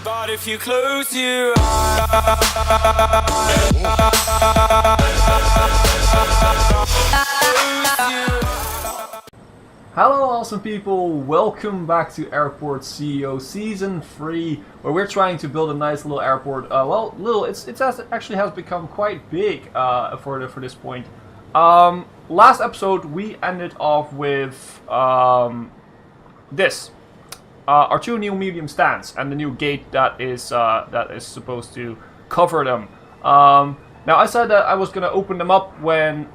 But if you close your eyes, hello awesome people, welcome back to Airport CEO Season 3, where we're trying to build a nice little airport. Actually has become quite big for this point. Last episode we ended off with this. Our two new medium stands and the new gate that is supposed to cover them. Now I said that I was gonna open them up when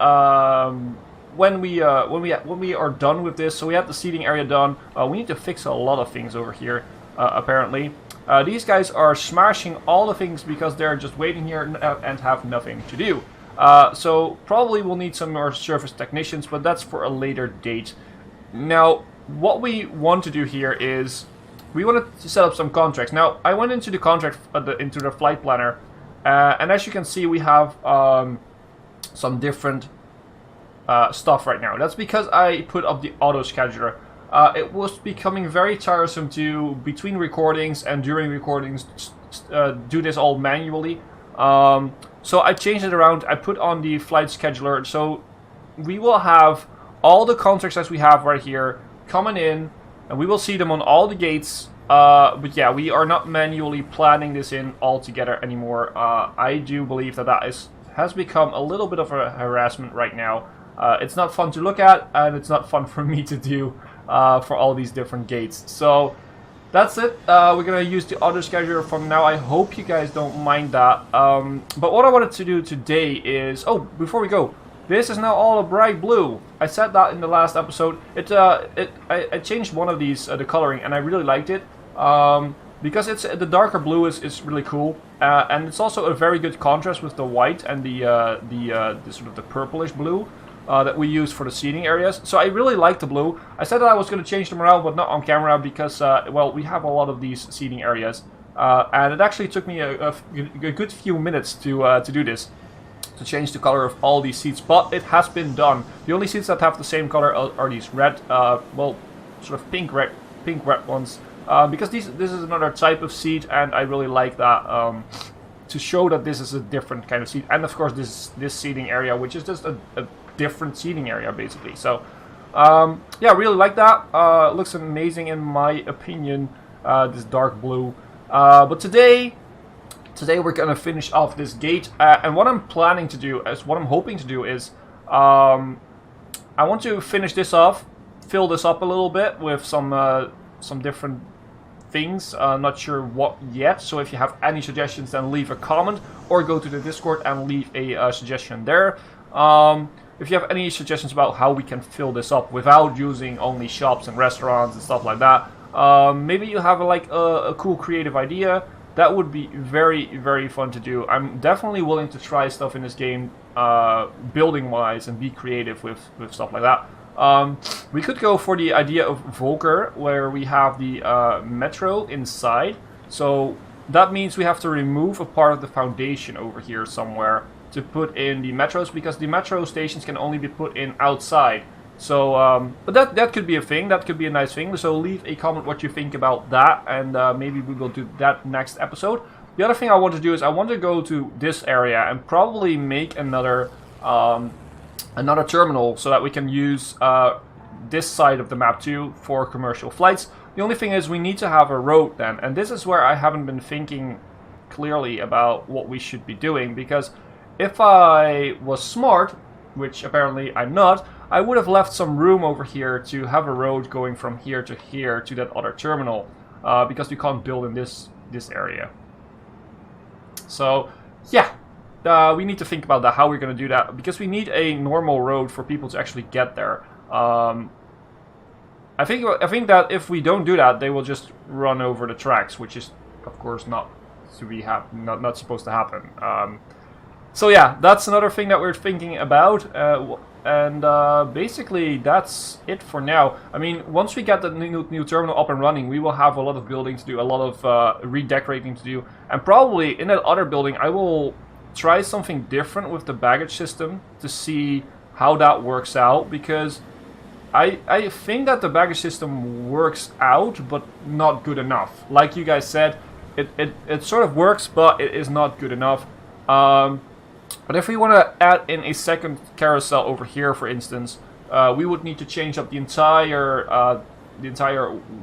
we are done with this. So we have the seating area done. We need to fix a lot of things over here. Apparently, these guys are smashing all the things because they're just waiting here and have nothing to do. So probably we'll need some more service technicians, but that's for a later date. Now, what we want to do here is we wanted to set up some contracts. Now, I went into the contract into the flight planner, and as you can see, we have some different stuff right now. That's because I put up the auto scheduler. It was becoming very tiresome to between recordings and during recordings do this all manually. So I changed it around. I put on the flight scheduler, so we will have all the contracts as we have right here coming in, and we will see them on all the gates. But yeah, we are not manually planning this in all together anymore. I do believe that has become a little bit of a harassment right now. It's not fun to look at, and it's not fun for me to do for all these different gates. So that's it. We're gonna use the auto scheduler from now. I hope you guys don't mind that. But what I wanted to do today is, before we go, this is now all a bright blue. I said that in the last episode. I changed one of these, the coloring, and I really liked it because it's the darker blue is really cool, and it's also a very good contrast with the white and the sort of the purplish blue that we use for the seating areas. So I really like the blue. I said that I was going to change them around, but not on camera because well, we have a lot of these seating areas, and it actually took me a good few minutes to do this, to change the color of all these seats, but it has been done. The only seats that have the same color are these red, well, sort of pink red ones, because this is another type of seat, and I really like that to show that this is a different kind of seat. And of course, this seating area, which is just a different seating area basically. So yeah, really like that. It looks amazing in my opinion. This dark blue. But today we're gonna finish off this gate, and what I'm planning to do, what I'm hoping to do is, I want to finish this off, fill this up a little bit with some different things. Not sure what yet. So if you have any suggestions, then leave a comment or go to the Discord and leave a suggestion there. If you have any suggestions about how we can fill this up without using only shops and restaurants and stuff like that, maybe you have a cool creative idea. That would be very, very fun to do. I'm definitely willing to try stuff in this game, building-wise, and be creative with stuff like that. We could go for the idea of Volker, where we have the metro inside. So that means we have to remove a part of the foundation over here somewhere to put in the metros, because the metro stations can only be put in outside. So, but that could be a thing. That could be a nice thing. So leave a comment what you think about that, and maybe we will do that next episode. The other thing I want to do is I want to go to this area and probably make another terminal so that we can use this side of the map too for commercial flights. The only thing is we need to have a road then, and this is where I haven't been thinking clearly about what we should be doing, because if I was smart, which apparently I'm not, I would have left some room over here to have a road going from here to that other terminal, because we can't build in this area. So yeah, we need to think about that, how we're going to do that, because we need a normal road for people to actually get there. I think that if we don't do that, they will just run over the tracks, which is of course not supposed to happen. So yeah, that's another thing that we're thinking about, and basically that's it for now. I mean, once we get the new terminal up and running, we will have a lot of building to do, a lot of redecorating to do, and probably in that other building I will try something different with the baggage system to see how that works out, because I think that the baggage system works out, but not good enough. Like you guys said, it sort of works, but it is not good enough. But if we want to add in a second carousel over here, for instance, we would need to change up the entire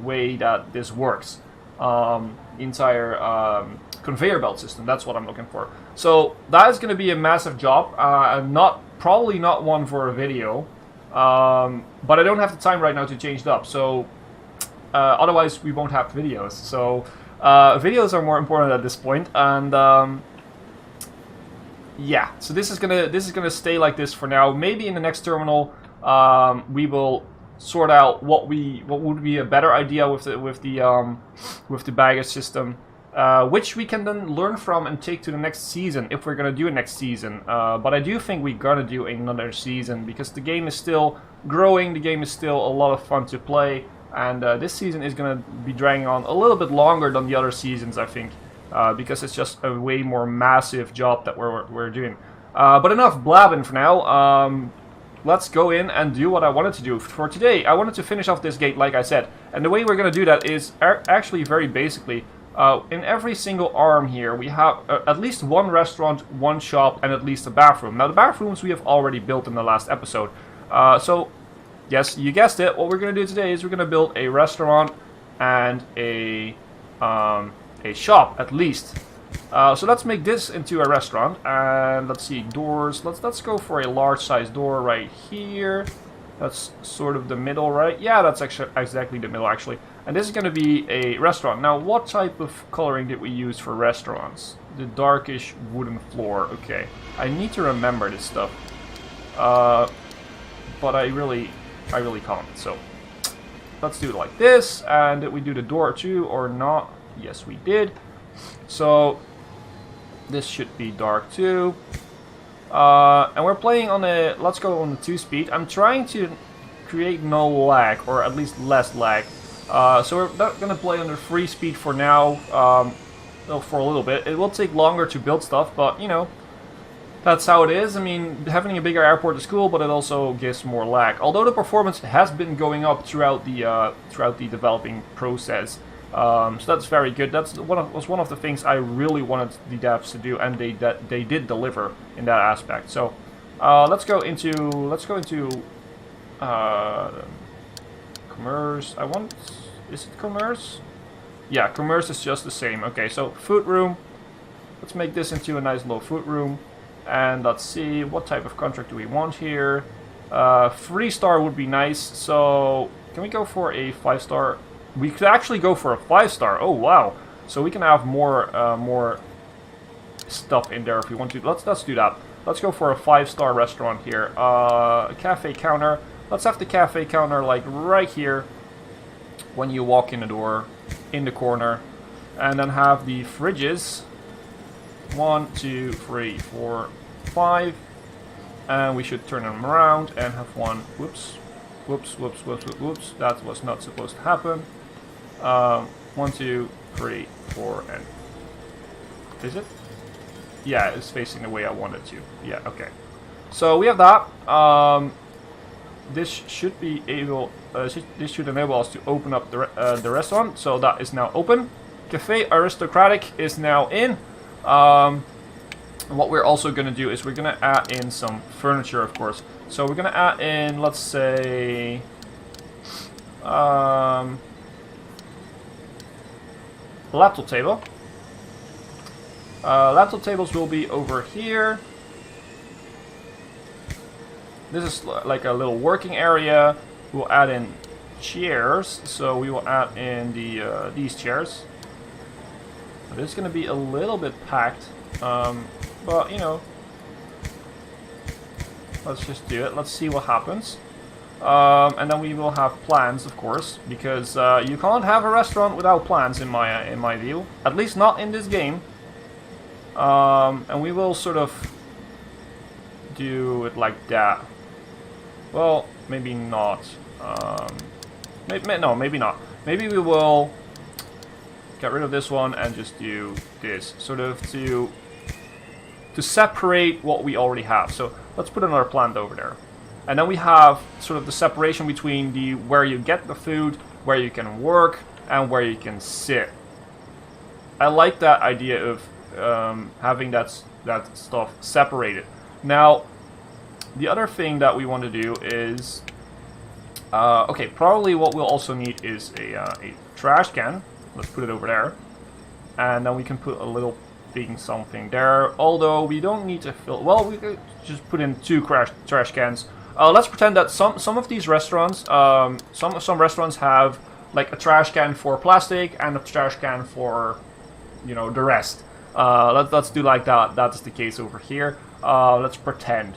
way that this works. The entire conveyor belt system. That's what I'm looking for. So that is going to be a massive job, and probably not one for a video. But I don't have the time right now to change it up. So otherwise we won't have videos. So videos are more important at this point, and yeah. So this is gonna stay like this for now. Maybe in the next terminal we will sort out what would be a better idea with the baggage system, which we can then learn from and take to the next season if we're gonna do a next season. But I do think we're gonna do another season because the game is still growing. The game is still a lot of fun to play, and this season is gonna be dragging on a little bit longer than the other seasons, I think, because it's just a way more massive job that we're doing. But enough blabbing for now. Let's go in and do what I wanted to do for today. I wanted to finish off this gate, like I said, and the way we're going to do that is actually very basically. In every single arm here, we have at least one restaurant, one shop, and at least a bathroom. Now, the bathrooms we have already built in the last episode. So, yes, you guessed it. What we're going to do today is we're going to build a restaurant and a shop, at least. So let's make this into a restaurant, and let's see, doors. Let's go for a large size door right here. That's sort of the middle, right? Yeah, that's actually exactly the middle, actually. And this is going to be a restaurant. Now, what type of coloring did we use for restaurants? The darkish wooden floor. Okay, I need to remember this stuff, but I really can't. So let's do it like this. And did we do the door too or not? Yes, we did. So this should be dark too. And we're playing on a, let's go on the 2-speed. I'm trying to create no lag, or at least less lag. So we're not going to play under 3-speed for now, for a little bit. It will take longer to build stuff, but you know, that's how it is. I mean, having a bigger airport is cool, but it also gives more lag. Although the performance has been going up throughout the developing process. So that's very good. That's was one of the things I really wanted the devs to do, and they did deliver in that aspect. So let's go into commerce. Is it commerce? Yeah, commerce is just the same. Okay, so food room. Let's make this into a nice little food room, and let's see what type of contract do we want here. 3-star would be nice. So can we go for a 5-star? We could actually go for a 5-star. Oh wow! So we can have more stuff in there if we want to. Let's do that. Let's go for a 5-star restaurant here. Cafe counter. Let's have the cafe counter like right here when you walk in the door, in the corner, and then have the fridges. 1, 2, 3, 4, 5, and we should turn them around and have one. Whoops. That was not supposed to happen. 1, 2, 3, 4, and is it? Yeah, it's facing the way I wanted to. Yeah, okay. So we have that. This should be able. This should enable us to open up the restaurant. So that is now open. Cafe Aristocratic is now in. What we're also going to do is we're going to add in some furniture, of course. So we're going to add in, let's say, laptop table. Laptop tables will be over here. This is like a little working area. We'll add in chairs. So we will add in these chairs. This is going to be a little bit packed, but you know, let's just do it. Let's see what happens. And then we will have plans, of course, because you can't have a restaurant without plans in my view. At least not in this game. And we will sort of do it like that. Well, maybe not. No, maybe not. Maybe we will get rid of this one and just do this, sort of to separate what we already have. So let's put another plant over there. And then we have sort of the separation between where you get the food, where you can work, and where you can sit. I like that idea of having that stuff separated. Now, the other thing that we want to do is, okay, probably what we'll also need is a trash can. Let's put it over there, and then we can put a little thing something there. Although we don't need to fill. Well, we could just put in 2 trash cans. Let's pretend that some of these restaurants, some restaurants have like a trash can for plastic and a trash can for, you know, the rest. Let's do like that. That is the case over here. Let's pretend.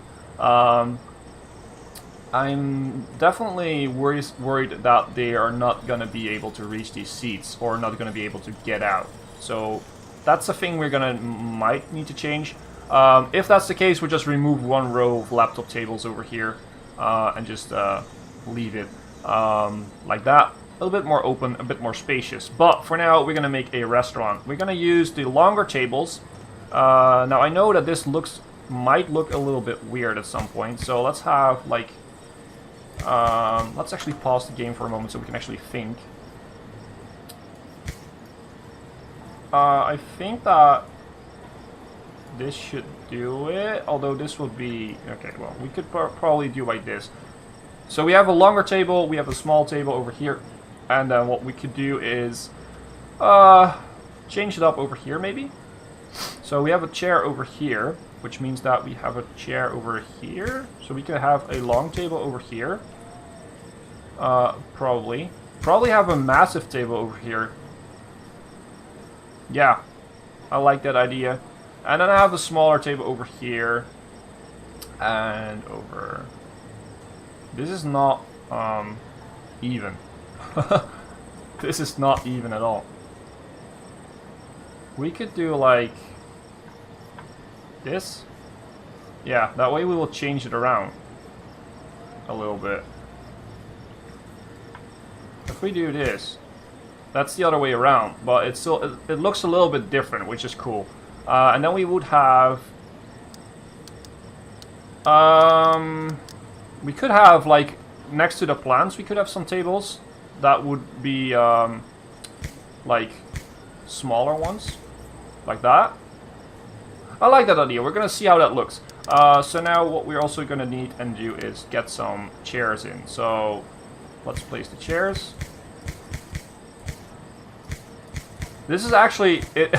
I'm definitely worried that they are not going to be able to reach these seats or not going to be able to get out. So that's a thing we're might need to change. If that's the case, we'll just remove 1 row of laptop tables over here and just leave it like that. A little bit more open, a bit more spacious. But for now, we're going to make a restaurant. We're going to use the longer tables. Now, I know that this might look a little bit weird at some point. So let's have, like... let's actually pause the game for a moment so we can actually think. I think that this should do it. Although this would be... Okay, well, we could probably do like this. So we have a longer table, we have a small table over here. And then what we could do is change it up over here, maybe. So we have a chair over here, which means that we have a chair over here. So we could have a long table over here. Probably have a massive table over here. Yeah, I like that idea. And then I have a smaller table over here. And over... This is not even. This is not even at all. We could do like this. Yeah, that way we will change it around a little bit. If we do this, that's the other way around, but it's still, it looks a little bit different, which is cool. And then we would have we could have, like, next to the plants, we could have some tables that would be like smaller ones, like that. I like that idea. We're gonna see how that looks. So now what we're also gonna need and do is get some chairs in. So let's place the chairs. This is actually, it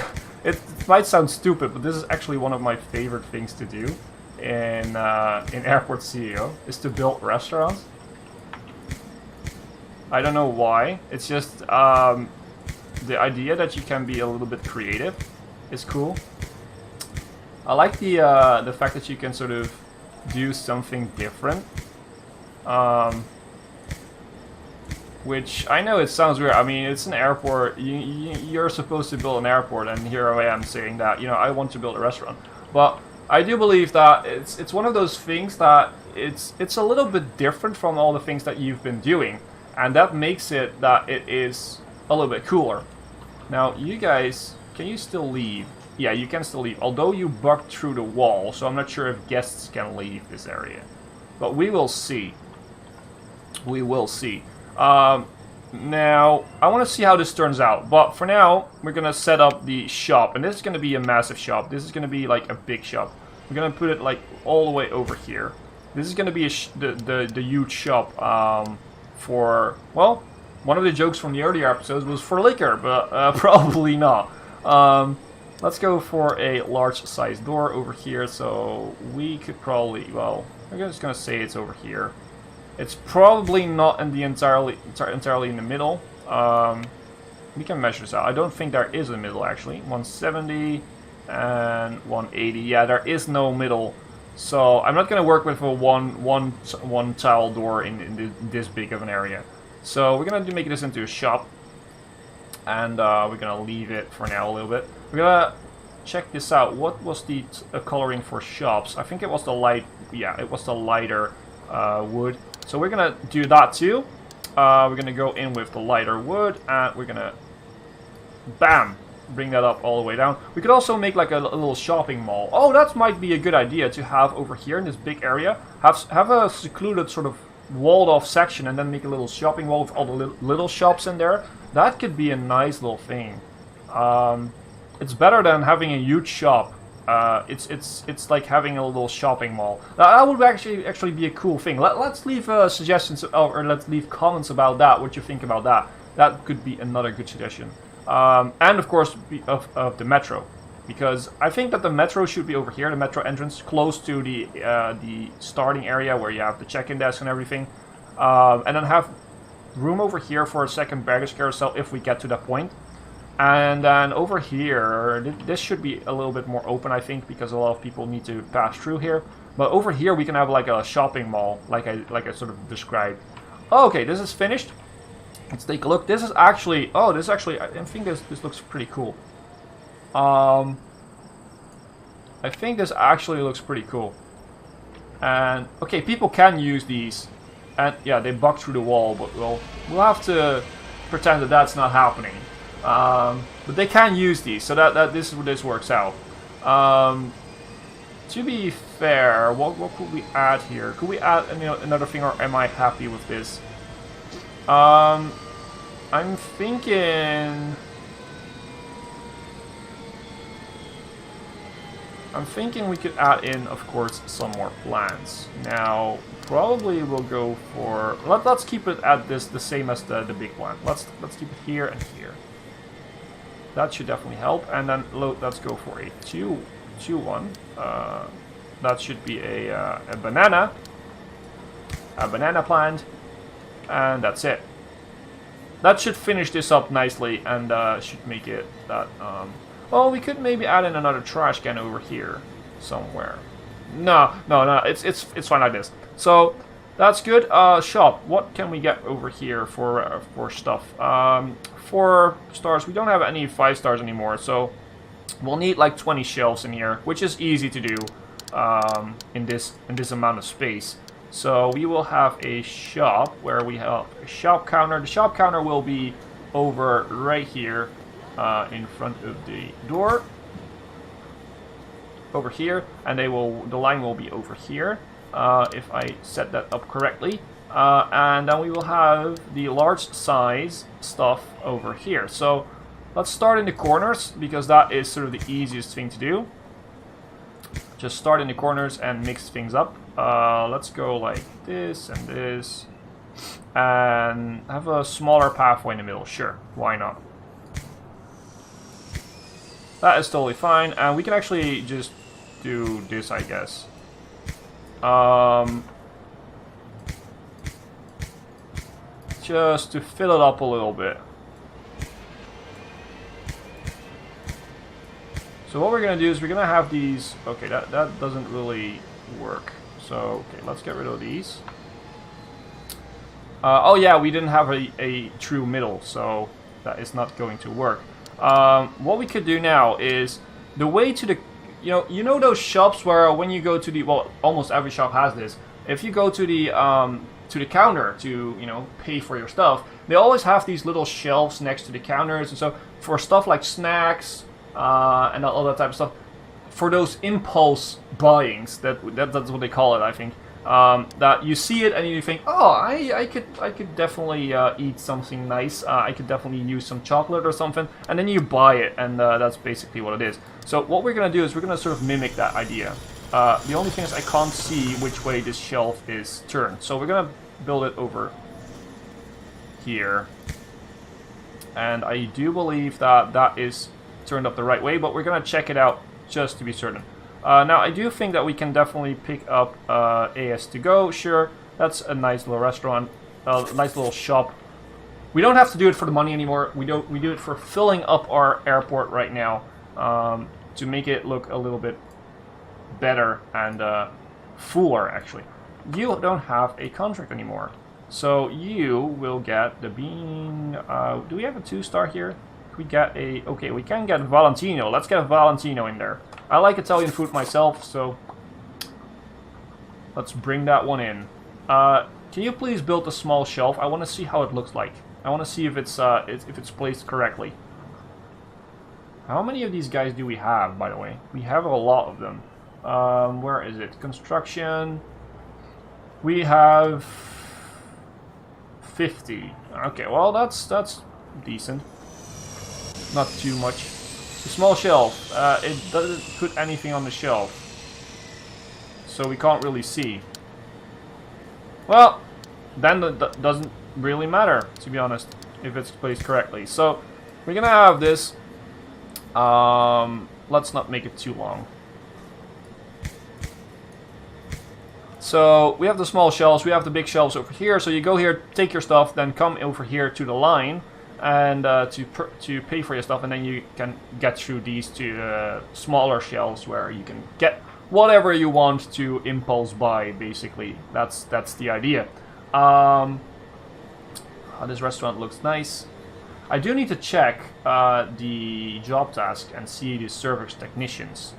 might sound stupid, but this is actually one of my favorite things to do in Airport CEO, is to build restaurants. I don't know why. It's just the idea that you can be a little bit creative is cool. I like the fact that you can sort of do something different. Which I know it sounds weird. I mean, it's an airport. You're supposed to build an airport, and here I am saying that, you know, I want to build a restaurant. But I do believe that it's one of those things that it's a little bit different from all the things that you've been doing, and that makes it that it is a little bit cooler. Now, you guys, can you still leave? Yeah, you can still leave, although you bugged through the wall, so I'm not sure if guests can leave this area. But we will see. We will see. Now, I want to see how this turns out, but for now, we're going to set up the shop, and this is going to be a massive shop. This is going to be like a big shop. We're going to put it like all the way over here. This is going to be the huge shop for, well, one of the jokes from the earlier episodes was for liquor, but probably not. Let's go for a large size door over here, so we could probably, well, I'm just going to say it's over here. It's probably not in the entirely in the middle. We can measure this out. I don't think there is a middle, actually. 170 and 180. Yeah, there is no middle. So I'm not going to work with a one tile door in this big of an area. So we're going to make this into a shop, and we're going to leave it for now a little bit. We're going to check this out. What was the coloring for shops? I think it was the light. Yeah, it was the lighter wood. So we're gonna do that too. We're gonna go in with the lighter wood, and we're gonna, bam, bring that up all the way down. We could also make like a little shopping mall. Oh, that might be a good idea to have over here in this big area. Have a secluded sort of walled off section, and then make a little shopping mall with all the little shops in there. That could be a nice little thing. it's better than having a huge shop. It's like having a little shopping mall. That would actually be a cool thing. Let's leave suggestions or let's leave comments about that. What you think about that? That could be another good suggestion. And of course of the metro, because I think that the metro should be over here. The metro entrance, close to the starting area where you have the check-in desk and everything, and then have room over here for a second baggage carousel if we get to that point. And then over here, this should be a little bit more open, I think, because a lot of people need to pass through here. But over here, we can have like a shopping mall, like I sort of described. Oh, okay, this is finished. Let's take a look. This is actually, I think this looks pretty cool. I think this actually looks pretty cool. And okay, people can use these, and yeah, they bug through the wall, but we'll have to pretend that that's not happening. But they can use these, so that this works out. To be fair, what could we add here? Could we add another thing, or am I happy with this? I'm thinking we could add in, of course, some more plants. Now, probably we'll go for let's keep it at the same as the big plant. Let's keep it here and here. That should definitely help. And then let's go for a 2-1. That should be a banana plant, and that's it. That should finish this up nicely, and should make it that. Well, we could maybe add in another trash can over here somewhere. No. It's fine like this. So that's good. Shop. What can we get over here for stuff? 4 stars. We don't have any 5 stars anymore, so we'll need like 20 shelves in here, which is easy to do in this amount of space. So we will have a shop where we have a shop counter. The shop counter will be over right here in front of the door. Over here, and the line will be over here if I set that up correctly. And then we will have the large size stuff over here. So let's start in the corners, because that is sort of the easiest thing to do. Just start in the corners and mix things up. Let's go like this and this, and have a smaller pathway in the middle. Sure, why not? That is totally fine, and we can actually just do this, I guess. Just to fill it up a little bit. So what we're gonna do is we're gonna have these. Okay, that doesn't really work. So okay, let's get rid of these. Oh yeah, we didn't have a true middle, so that is not going to work. What we could do now is the way to the, you know those shops where when you go to the, well, almost every shop has this. If you go to the counter to pay for your stuff, they always have these little shelves next to the counters, and so for stuff like snacks and all that type of stuff, for those impulse buyings, that's what they call it, I think. That you see it and you think, oh, I could definitely eat something nice. I could definitely use some chocolate or something, and then you buy it, and that's basically what it is. So what we're gonna do is we're gonna sort of mimic that idea. The only thing is I can't see which way this shelf is turned, so we're gonna build it over here, and I do believe that is turned up the right way, but we're gonna check it out just to be certain. Now, I do think that we can definitely pick up AS to go. Sure, that's a nice little restaurant, a nice little shop. We don't have to do it for the money anymore. We do it for filling up our airport right now, to make it look a little bit better and fuller, actually. You don't have a contract anymore, so you will get the bean. Do we have a 2-star here? We get a, okay, we can get Valentino. Let's get Valentino in there. I like Italian food myself, so let's bring that one in. Can you please build a small shelf? I want to see how it looks like. I want to see if it's placed correctly. How many of these guys do we have, by the way? We have a lot of them. Where is it? Construction. We have 50. Okay, well that's decent. Not too much. The small shelf. It doesn't put anything on the shelf. So we can't really see. Well, then that doesn't really matter, to be honest, if it's placed correctly. So we're gonna have this. Let's not make it too long. So we have the small shelves, we have the big shelves over here. So you go here, take your stuff, then come over here to the line, and to pay for your stuff, and then you can get through these two smaller shelves where you can get whatever you want to impulse buy. Basically, that's the idea. This restaurant looks nice. I do need to check the job task and see the service technicians.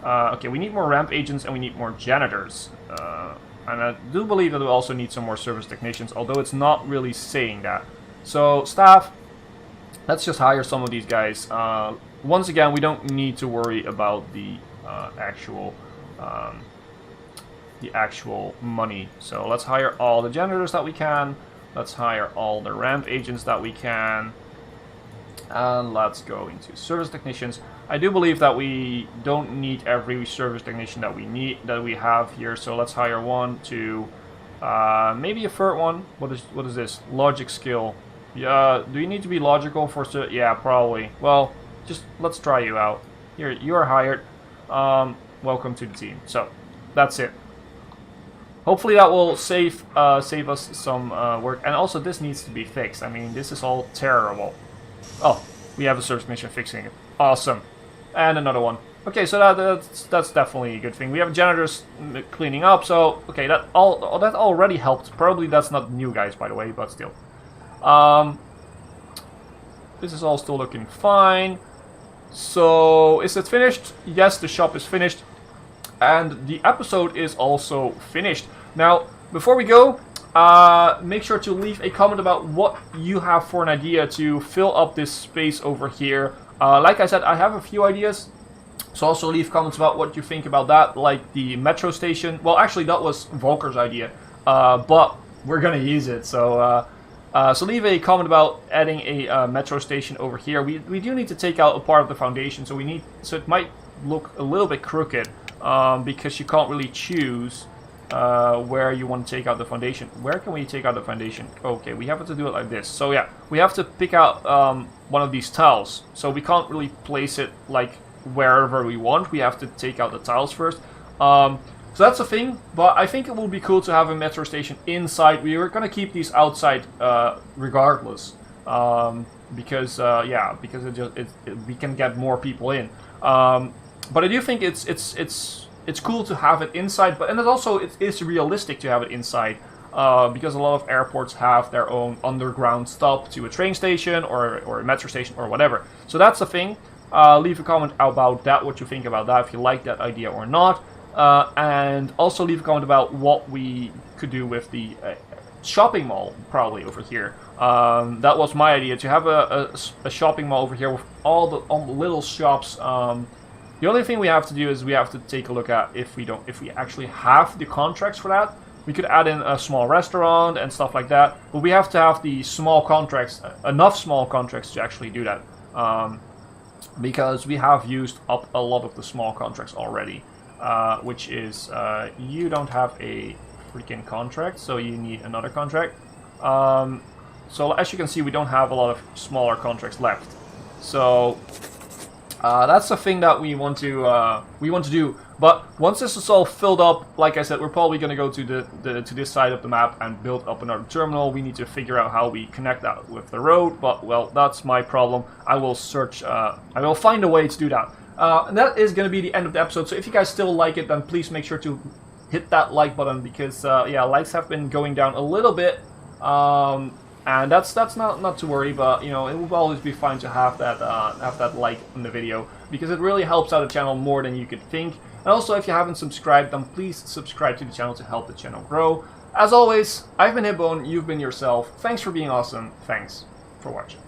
Okay, we need more ramp agents and we need more janitors. And I do believe that we also need some more service technicians, although it's not really saying that. So, staff, let's just hire some of these guys. Once again, we don't need to worry about the actual money. So let's hire all the janitors that we can. Let's hire all the ramp agents that we can. And let's go into service technicians. I do believe that we don't need every service technician that we have here. So let's hire 1, 2, maybe a third one. What is this? Logic skill. Yeah, do you need to be logical for? Yeah, probably. Well, just let's try you out. Here, you are hired. Welcome to the team. So that's it. Hopefully that will save us some work. And also, this needs to be fixed. I mean, this is all terrible. Oh, we have a service technician fixing it. Awesome. And another one. Okay, so that's definitely a good thing. We have janitors cleaning up, so okay, that already helped. Probably that's not new guys, by the way, but still. This is all still looking fine. So, is it finished? Yes, the shop is finished. And the episode is also finished. Now, before we go, make sure to leave a comment about what you have for an idea to fill up this space over here. Like I said, I have a few ideas. So also leave comments about what you think about that, like the metro station. Well, actually, that was Volker's idea, but we're gonna use it. So, so leave a comment about adding a metro station over here. We do need to take out a part of the foundation, so it might look a little bit crooked because you can't really choose where you want to take out the foundation. Where can we take out the foundation? Okay, we have to do it like this. So yeah, we have to pick out one of these tiles. So we can't really place it like wherever we want. We have to take out the tiles first. So that's a thing, but I think it will be cool to have a metro station inside. We are going to keep these outside regardless, because we can get more people in. But I do think it's cool to have it inside, and it is realistic to have it inside, because a lot of airports have their own underground stop to a train station or a metro station or whatever. So that's the thing. Leave a comment about that, what you think about that, if you like that idea or not. And also leave a comment about what we could do with the shopping mall, probably over here. That was my idea, to have a shopping mall over here with all the little shops. The only thing we have to do is we have to take a look at if we actually have the contracts for that. We could add in a small restaurant and stuff like that, but we have to have the small contracts, enough small contracts to actually do that. Because we have used up a lot of the small contracts already. Which is, you don't have a freaking contract, so you need another contract. So as you can see, we don't have a lot of smaller contracts left. So that's the thing that we want to do. But once this is all filled up, like I said, we're probably going to go to this side of the map and build up another terminal. We need to figure out how we connect that with the road. But well, that's my problem. I will search. I will find a way to do that. And that is going to be the end of the episode. So if you guys still like it, then please make sure to hit that like button, because yeah, likes have been going down a little bit, and that's not to worry. But you know, it will always be fine to have that like in the video, because it really helps out the channel more than you could think. And also, if you haven't subscribed, then please subscribe to the channel to help the channel grow. As always, I've been Hipbone, you've been yourself. Thanks for being awesome. Thanks for watching.